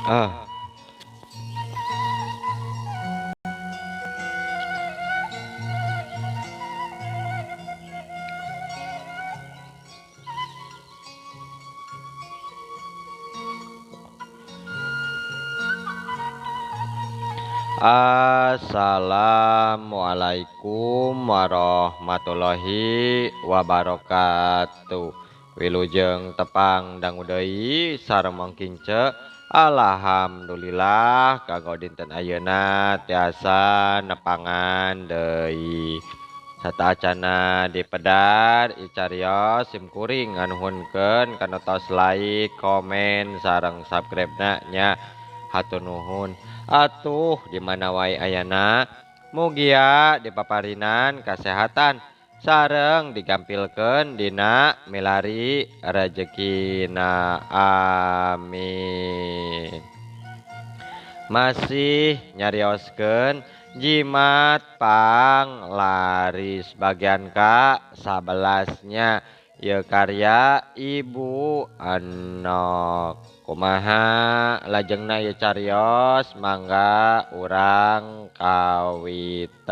Ah. Assalamualaikum warahmatullahi wabarakatuh. Wilujeng tepang dangu deui sareng kince. Alhamdulillah kanggo dinten ayeuna tiasa nepangan deui. Satacana dipedar icarios simkuring nganuhunkeun kana tos like, komen sareng subscribe-na nya. Hatur nuhun. Atuh di mana wae ayana mugia dipaparinan kesehatan sareng digampilkeun dina milari rezekina amin. Masih nyarioskeun jimat panglaris bagian ke-11-nya ye karya Ibu Anok. Kumaha lajengna ye carios mangga urang kawitan.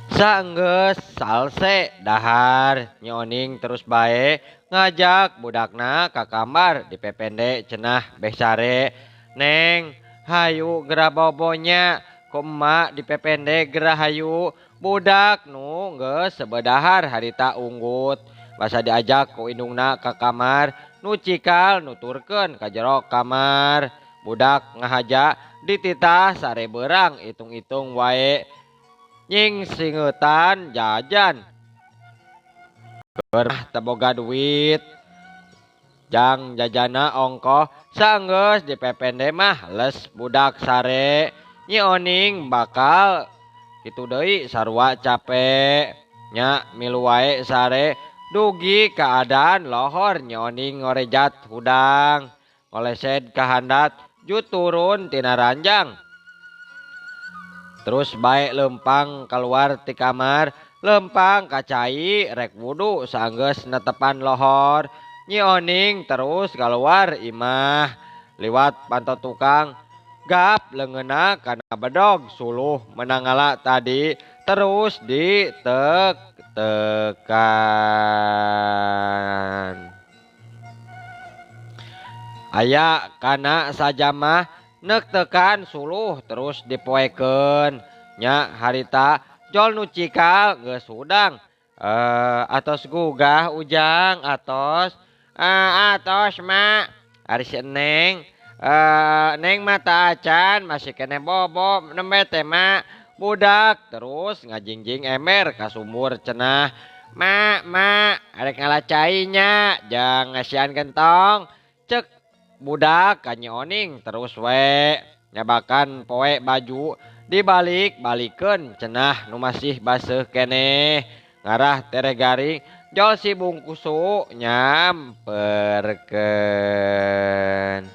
Saenggeus salse dahar nyoning terus bae ngajak budakna ka kamar dipepende cenah beh sare. Neng hayu gera bobonya ku emak dipepende gera hayu. Budak nu geus sebedahar harita unggut basa diajak ku indungna ka kamar nu cikal nuturkeun ka jero kamar. Budak ngahaja dititah sare beurang itung-itung wae nying singetan jajan keur teboga duit jang jajana ongkoh saenggeus dipepende mah les budak sare nyi oning bakal kitu deui sarua capek nya milu wae sare dugi keadaan lohor nyi oning ngorejat hudang ngolesed ka handap jut turun tina ranjang. Terus bae lempang keluar ti kamar, lempang kacai rek wudu saenggeus netepan lohor. Nyi oning terus keluar imah liwat panto tukang gap leungeunna kana bedog suluh menangala tadi terus ditek-tekan. Aya kana sajamah neuk tekan suluh terus dipoekeun nya harita jol nu cikal geus hudang. Atos gugah ujang atos. Atos mak ari si Neng. Neng mata acan masih kene bobo nembe teh mak. Budak terus ngajingjing emer ka sumur cenah. Mak arek ngalacainya jang ngasihan gentong. Cek budak kanyoning terus we nyabakan poe baju dibalik-balikeun cenah nu masih baseuh keneh ngarah tere garing jol si bungkusu nyamperkeun.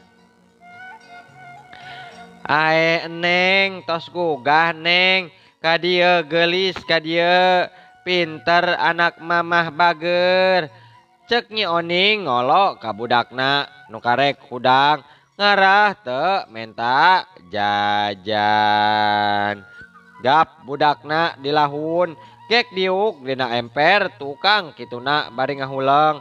Ae Neng tos gugah Neng ka dieu geulis ka dieu pinter anak mamah bager. Cek nyi oning ngolo ka budakna nu karek hudang ngarah teu menta jajan. Gap budakna dilahun gek diuk dina emper tukang kituna bari ngahuleng.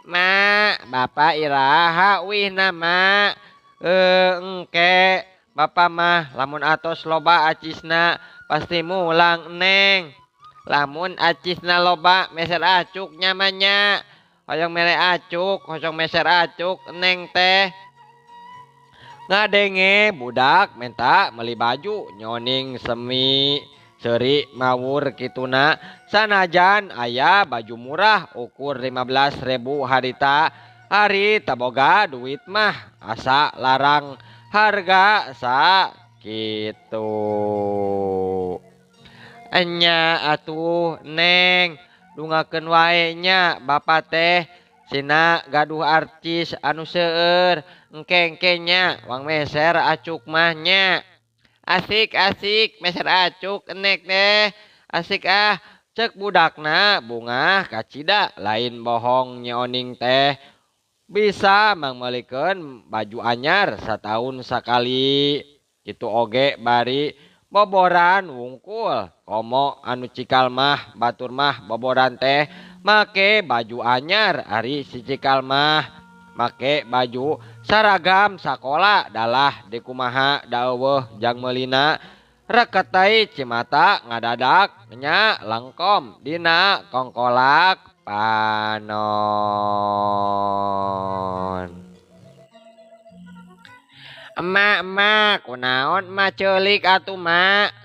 Mak bapa iraha wihna mak. Engke bapa mah lamun atos loba acisna pasti mulang Neng. Lamun acisna loba meser acuk nyamanya. Hoyong mere acuk, hoyong meser acuk, Neng teh. Ngadenge budak menta meli baju nyoning semi seuri mawur kituna sanajan aya baju murah ukur 15.000 harita hari taboga duit mah asa larang harga sakitu. Enya atuh Neng dungakeun wae nya bapa teh sina gaduh artis anu seueur engke nya wang meser acuk mah nya. Asik meser acuk enek teh asik cek budakna bungah kacida lain bohong nyoning teh bisa mangmelikeun baju anyar satahun sakali kitu oge bari boboran wungkul komo anu cikal mah batur mah boboran teh make baju anyar ari si cikal mah make baju saragam sakola dalah di kumaha daeuweuh jang meulina reketai cimata ngadadak nya lengkom dina kongkolak panon. Emak kunaon emak ceulik atuh mak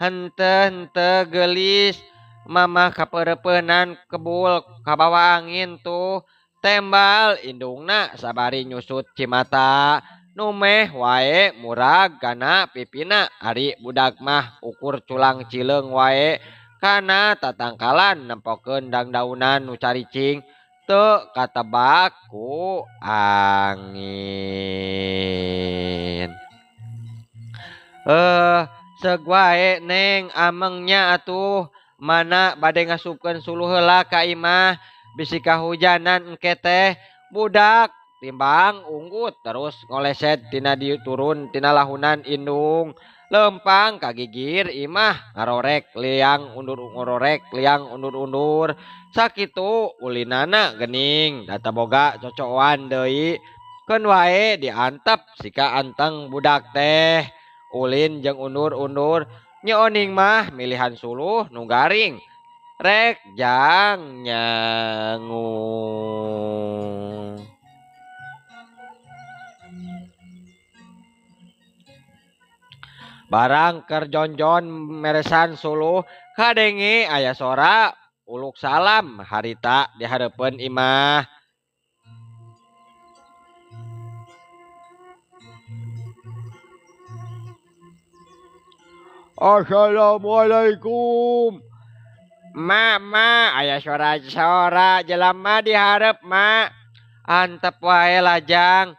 hente gelis mama kapereupeunnan kebul kabawa angin tuh tembal indungna sabari nyusut cimata nu meh wae murag kana pipina ari budak mah ukur culang cileung wae kana tatangkalan nempokeun dangdaunan nu caricing teu katebak ku angin. Seug wae Neng amengnya atuh mana bade ngasupkeun suluh heula ka imah bisi kahujanan engke teh budak timbang unggut terus ngoleset tina turun tina lahunan indung lempang kagigir imah ngarorek liang undur ngororek liang undur-undur sakitu ulinana gening data boga cocokan deui keun wae diantep sika anteng budak teh ulin jeung undur-undur nyoning mah milihan suluh nu garing rek jang nyangung. Barang kerjonjon meresan suluh kadenge aya sora uluk salam harita di hareupeun imah. Assalamualaikum. Mak, aya sora jelema di hareup mak. Antep wae lajang.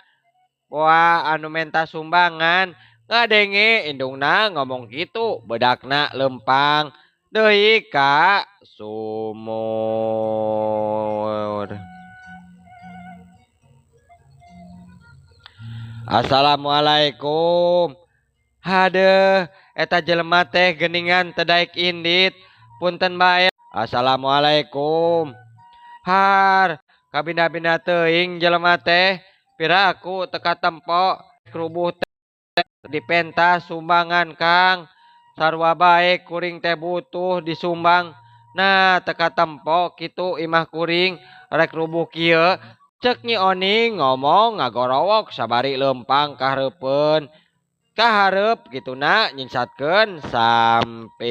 Wah anu menta sumbangan ngadenge indungna ngomong gitu bedakna lempang deui ka sumur. Assalamualaikum. Hadeuh eta jelema teh geningan teu daek indit punten bae. Assalamualaikum. Har kabinda-binda teuing jelema teh piraku teka tempo kerubuh teh dipentas sumbangan Kang sarua bae kuring teh butuh disumbang nah teka tempo kitu imah kuring rek rubuh kieu cek Nyi Oning ngomong ngagorowok sabari lempang kahareupeun kahareup kituna nyingsatkeun samping.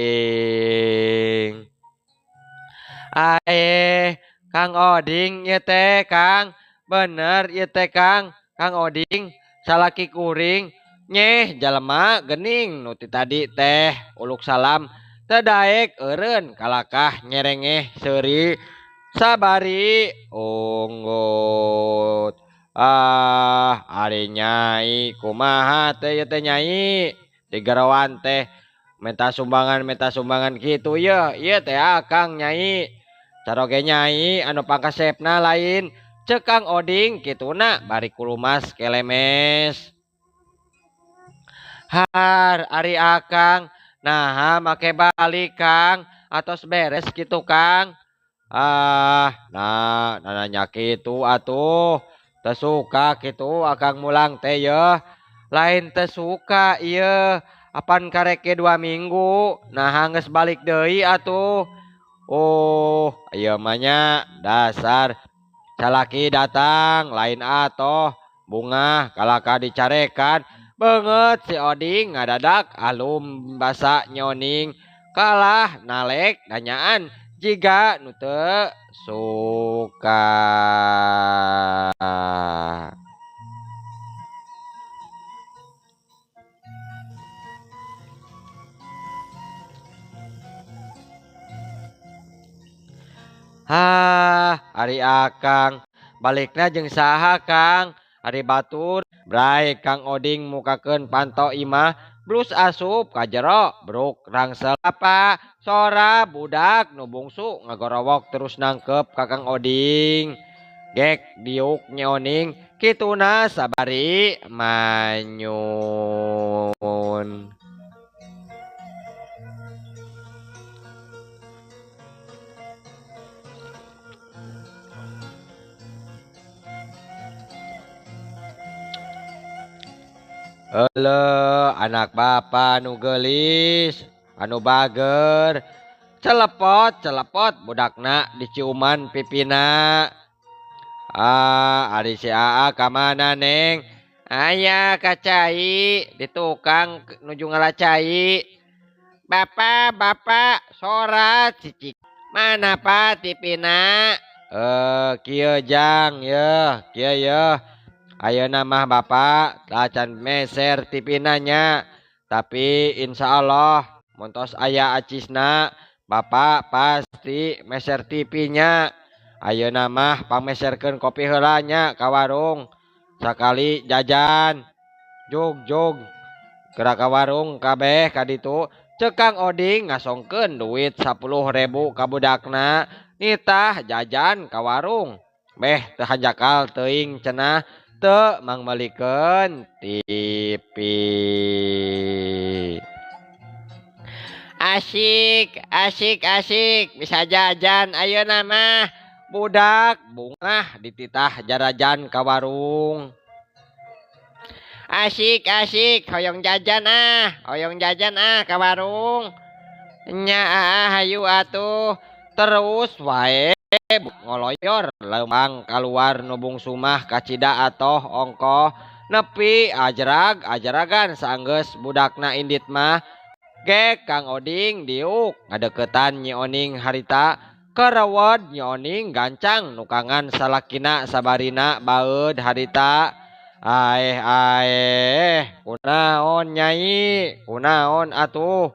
Kang Oding ieu teh Kang bener ieu teh Kang Oding salaki kuring nyeh jalema gening nu ti tadi teh uluk salam teu daek eureun kalakah nyerengeh seuri sabari unggut. Ari Nyai kumaha teh ieu teh Nyai digarawan teh menta sumbangan kitu ieu teh Kang Nyai caroge Nyai anu pangkasepna lain cek Kang Oding kituna bari kulumas kelemes. Har ari Akang nah make balik Kang atos beres gitu Kang. Nah nanya kitu atuh teu suka kitu Akang mulang teh yeuh lain teu suka ieu apan kareke 2 minggu nah geus balik deui atuh. Ieu mah nya dasar salaki datang lain atoh bunga kalaka dicarekan beungeut si Oding ngadadak alum basa nyoning kalah nalek nanyaan jiga nu teu suka. Ari Akang balikna jeung saha Kang ari batur bray Kang Oding mukakeun panto imah blus asup ka jero bruk rangsel apa sora budak nu bungsu ngagorowok terus nangkep ka Kang Oding. Gek diuk nyoning kituna sabari manyun. Ele anak bapa nu gelis anu bager celepot celepot budakna diciuman pipina. Ari si Aa kamana neng? Aya kacai di tukang nuju ngalacai. Bapak sorat cicik. Mana pak tipina? Kieu jang ye, kieu ye. Ayeuna mah bapak lacan meser tipinanya. Tapi insya Allah montos aya acisna bapak pasti meser tipinya. Ayeuna mah pameserkeun kopi heula nya ka warung. Sakali jajan. Jog gerak ka warung kabeh ka ditu. Ceuk Kang Oding ngasongkeun duit 10.000 ka budakna. Nitah jajan ka warung. Beh teu hanjakal teuing cenah. Teu mangmelikeun TV. Asik bisa jajan ayeuna mah. Budak bungah dititah jarajan ka warung. Asik hoyong jajan ka warung. Nya hayu atuh terus wae ngoloyor lembang keluar nubung sumah kacida atoh ongkoh nepi ajeragan saenggeus budakna indit mah. Gek Kang Oding diuk ngadeketan Nyi Oning harita kerawat Nyi Oning gancang nukangan salakina sabarina baeud harita. Kunaon nyai kunaon atuh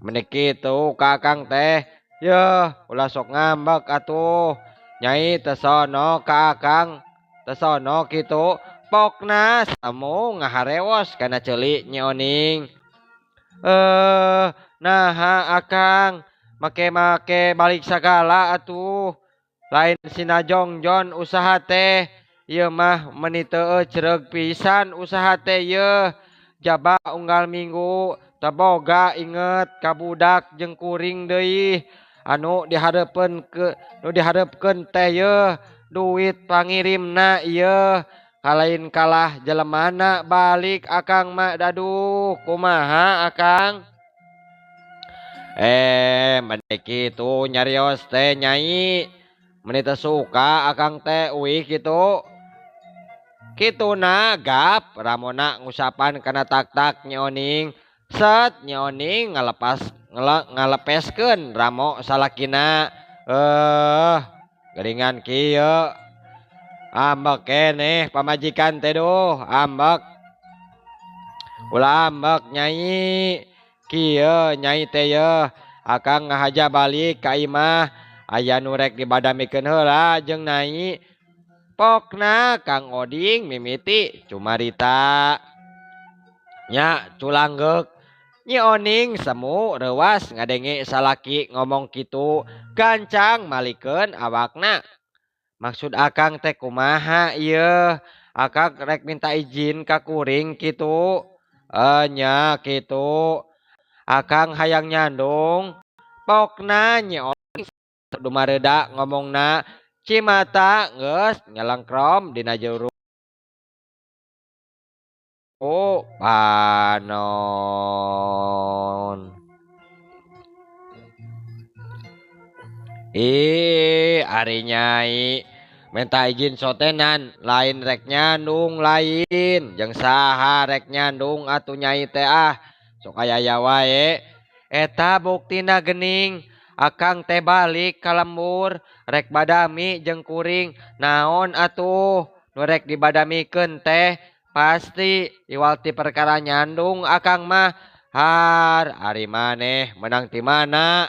menik kitu kakang teh. Yeuh ulah sok ngambek atuh nyai teu sono ka akang teu sono kitu pokna samu ngaharewos kana ceuli Nyi Oning. Naha akang make balik sagala atuh lain sina jongjon usaha teh. Ieu mah meuni teu cereg pisan usaha teh yeuh. Jaba unggal minggu teu boga inget ka budak jeung kuring deui anu dihareupeun teh yeuh duit pangirimna ieu. Kalain kalah jelemana balik akang mah daduh kumaha akang. Menik kitu nyarios teh nyai. Meuni teu suka akang teh uih kitu. Kituna gap ramona ngusapan kana tak Nyi Oning. Set Nyi Oning ngalepeskeun ramo salakina. Geringan kieu. Ambek keneh pamajikan teh duh ambek. Ulah ambek nyai. Kieu nyai teh yeuh akang ngahaja balik ka imah. Aya nu rek dibadamikeun heula jeung nyai. Pokna Kang Oding mimiti cumarita. Nya culangeuk Nyi Oning semu reuwas ngadenge salaki ngomong kitu gancang malikeun awakna. Maksud akang teh kumaha ieu? Akang rek minta izin ka kuring kitu. Nya kitu. Akang hayang nyandung. Pokna Nyi Oning dumareda ngomongna cimata geus nyelengkrom dina juru panon. Ari nyai minta izin sotenan lain rek nyandung lain jeung saha rek nyandung atuh nyai teh sok aya wae. Eta buktina geuning akang teh balik ka lembur rek badami jeung kuring. Naon atuh nu rek dibadamikeun teh pasti iwal ti perkara nyandung akang mah. Ari maneh menang ti mana?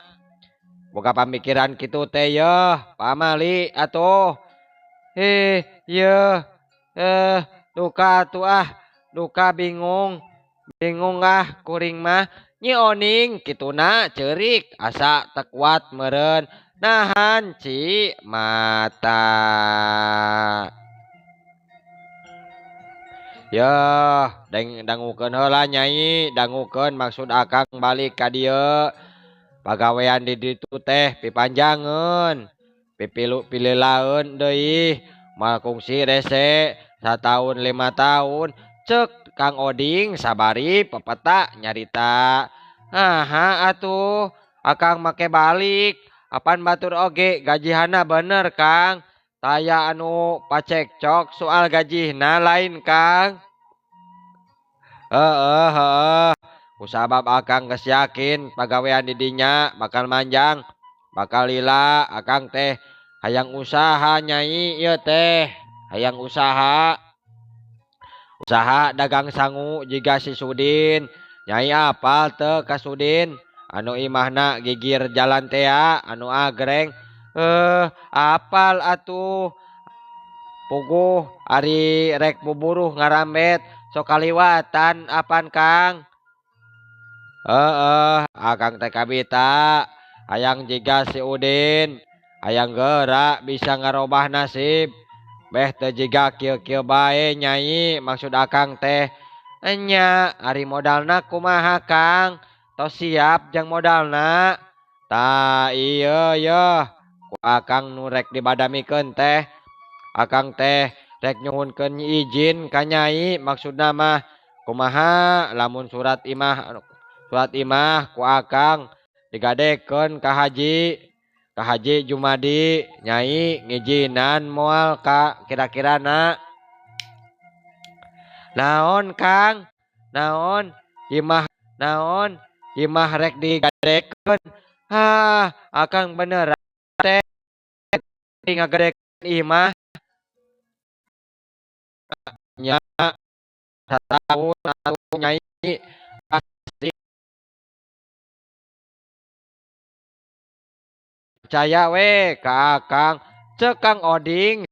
Boga pamikiran kitu teh yeuh pamali atuh. Yeuh duka atuh duka bingung kuring mah. Nyi Oning kituna ceurik asa teu kuat meureun nahan ci mata. Ya, dangukeun heula Nyai, dangukeun maksud Akang balik ka dieu. Pagawean di ditu teh pipanjangeun. Pilelaeun deui. Moal kungsi rese 1 tahun 5 tahun. Cek Kang Oding sabari pepeta nyarita. Aha atuh, Akang make balik. Apan batur oge gajihana bener Kang. Taya anu pacekcok soal gajihna lain Kang. Heeh. Kusabab Akang geus yakin pagawean di dinya bakal manjang, bakal lila. Akang teh hayang usaha Nyai ieu teh. Hayang usaha dagang sangu jiga si Sudin. Nyai apal teu ka Sudin? Anu imahna gigir jalan teh anu agreng. Apal atuh. Puguh ari rek buburuh ngarambet sok kaliwatan apan Kang? Akang teh kabita hayang jiga si Udin, hayang geura bisa ngarobah nasib. Beh teu jiga kieu-kieu bae Nyai, maksud Akang teh. Enya ari modalna kumaha Kang? Tos siap jang modalna? Tah ieu yeuh ku Akang nu rek dibadamikeun teh. Akang teh rek nyuhunkeun izin ka Nyai, maksudna mah kumaha lamun surat imah ku Akang digadekeun ka Haji Jumadi. Nyai ngijinan moal ka kira-kirana naon Kang? Naon imah rek digadekeun? Akang beneran teh ngagedekeun imah nya 1 tahun atuh Nyai. Pasti percaya we ka Akang. Cek Kang Oding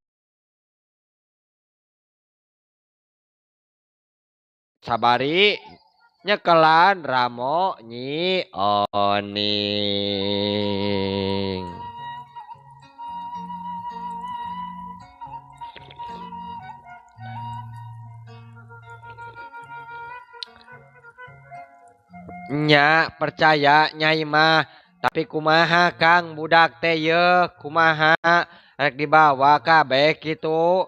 sabari nyekelan Ramo Nyi Oning. Nya percaya Nyai mah, tapi kumaha Kang budak teh yeuh kumaha rek dibawa kabeh kitu.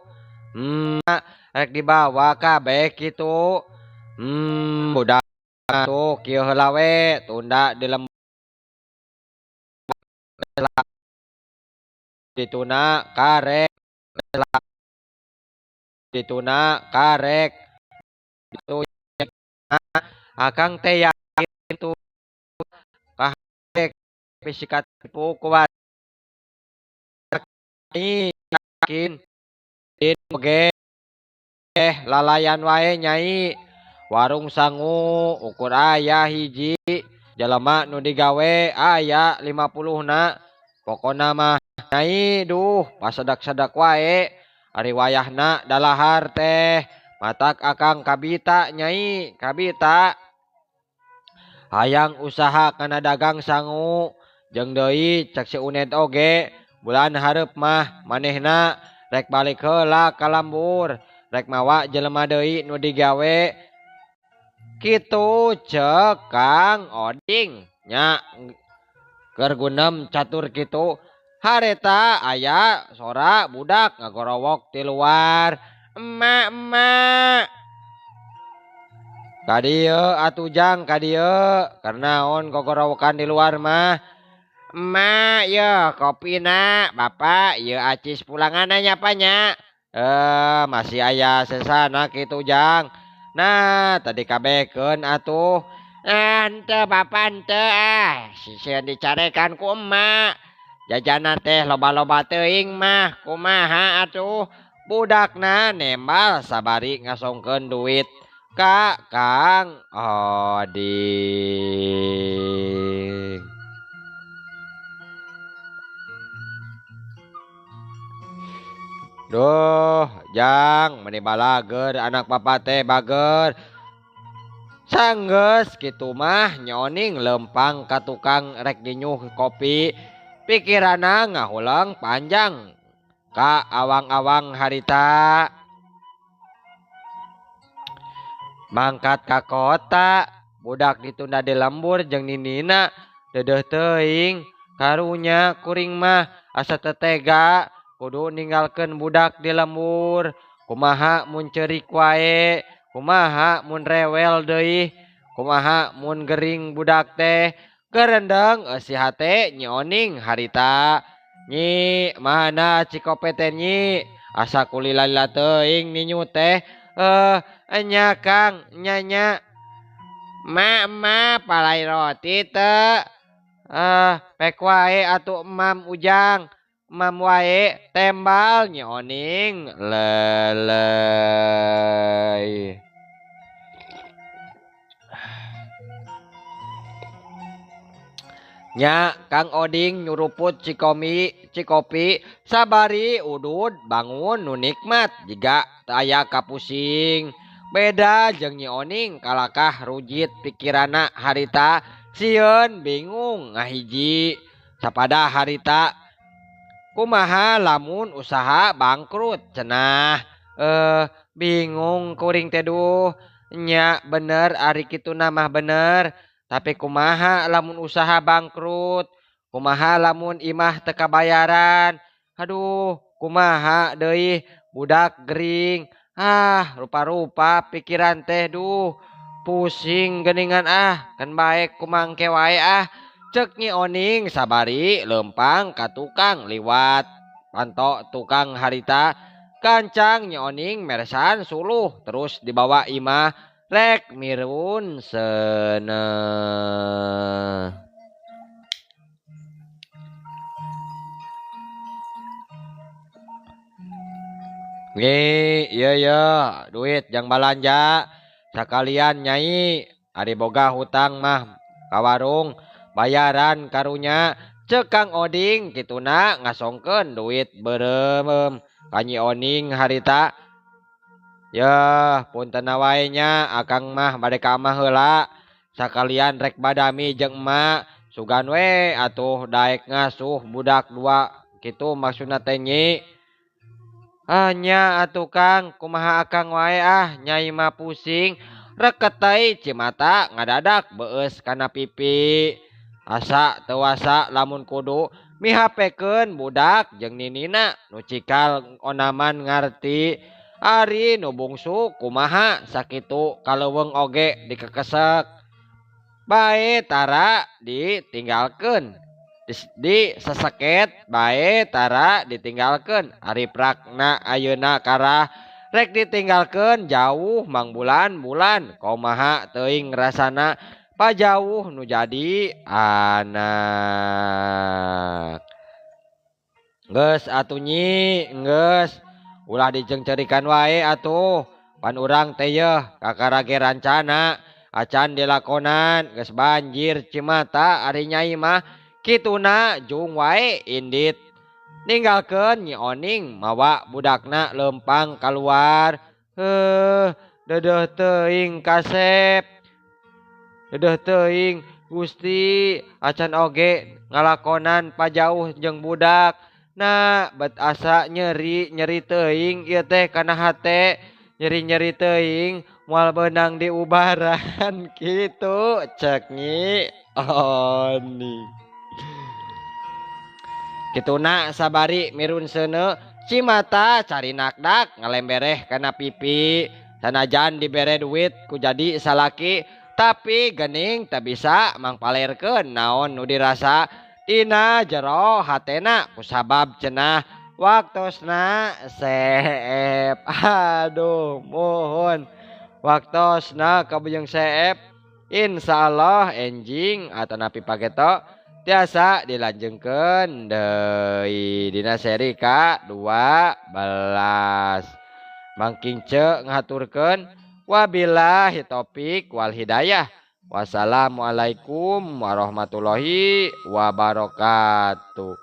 Rek dibawa kabeh kitu. Budak tuh kieu heula we tunda di lembah dituna karek itu. Akang teh yakin tuh karek pisikat tipu kuat yakin din oge lalayan wae Nyai. Warung sangu ukur aya hiji jelema nu digawe aya 50 pokona mah Nyai duh pasedak-sedak wae ari wayahna dalahar teh. Matak Akang kabita Nyai, kabita hayang usaha kana dagang sangu. Jeung deui cek si Uned oge bulan hareup mah manehna rek balik heula ka lambur, rek mawa jelema deui nu digawe. Kitu cek Kang Oding nya keur gunem catur kitu. Hareta aya sora budak ngagorowok ti luar. Emak kadieu atuh jang kadieu. Karena on gogorowokan di luar mah. Emak ya kopina bapak ya acis pulangan nyapanya. Masih aya sesana kitu jang. Nah tadi kabekeun atuh. Henteu bapak henteu sisieun dicarekan ku emak. Jajanan teh loba-loba teuing mah kumaha atuh. Budakna nembal sabari ngasongkeun duit ka Kang Oding. Duh jang meni balager anak papa teh bager. Sanggeus kitu mah nyoning lempang ka tukang rek dinyuh kopi. Pikirana ngahulang panjang ka awang-awang harita. mangkat ka kota budak ditunda di lembur jeung ninina dedeh teuing karunya kuring mah asa tetega kudu ninggalkeun budak di lembur kumaha mun ceurik wae kumaha mun rewel deui kumaha mun gering budak teh kerendeng si hate nyi oning harita nyi mana cikopeten nyi asa kulila-lila teuing ninyu teh enya Kang nyanya ma palai roti teu pek wae atuh emam ujang emam wae tembal nyi oning lelei nya Kang Oding nyuruput cikopi sabari udud bangun nu nikmat jiga teu aya kapusing beda jeung Nyi Oning kalakah rujit pikirana harita sieun bingung ngahiji sapada harita kumaha lamun usaha bangkrut cenah bingung kuring teh duh nya bener ari kitu mah bener tapi kumaha lamun usaha bangkrut kumaha lamun imah teu kabayaran aduh kumaha deui budak gering rupa-rupa pikiran teh duh pusing geningan kan baek kumangke wae cek Nyi Oning sabari lempang ka tukang liwat panto tukang harita kancang Nyi Oning meresan suluh terus dibawa imah rek mirun seuneu iya duit jang balanja sakalian nyai ari boga hutang mah ka warung bayaran karunya cek Kang Oding kituna ngasongkeun duit beureum ka Nyi Oning harita punten wae nya akang mah bade ka amah heula sakalian rek badami jeung emak sugan we atuh daek ngasuh budak dua kitu maksudna teh Nyi nya atuh Kang kumaha akang wae nyai mah pusing reket teh cimata ngadadak beueus kana pipi asa teu wasa lamun kudu mihapekeun budak jeung ninina nu cikal onaman ngarti ari nu bungsu kumaha sakitu kaleuweung oge dikekesek bae tara ditinggalkeun di seseket bae tara ditinggalkeun ari prakna ayeuna karah rek ditinggalkeun jauh mang bulan kumaha teuing rasana pajauh nu jadi anak geus atuh Nyi geus ulah dijengcerikan wae atuh pan urang teh yeuh kakarage rancana acan dilakonan geus banjir cimata ari nyai mah kituna jung wae indit ninggalkeun Nyi Oning mawa budakna lempang kaluar dedeh teuing kasep dedeh teuing Gusti acan oge ngalakonan pajauh jeung budak bet asa nyeri teuing ieu teh kana hate nyeri teuing moal beunang diubaran kitu cek Nyi Oning kituna sabari mirun seuneu cimata cari nakdak ngalembereh kana pipi sanajan dibere duit ku jadi salaki tapi geuning teu bisa mangpalerkeun naon nu dirasa dina jero hatena kusabab cenah waktosna seep aduh mohon waktosna kabujeng seep insyaallah enjing atanapi pageto tiasa dilanjengkeun deui dina seri ka-12 mangking ceuk ngaturkeun wabillahi taufik wal hidayah wassalamualaikum warahmatullahi wabarakatuh.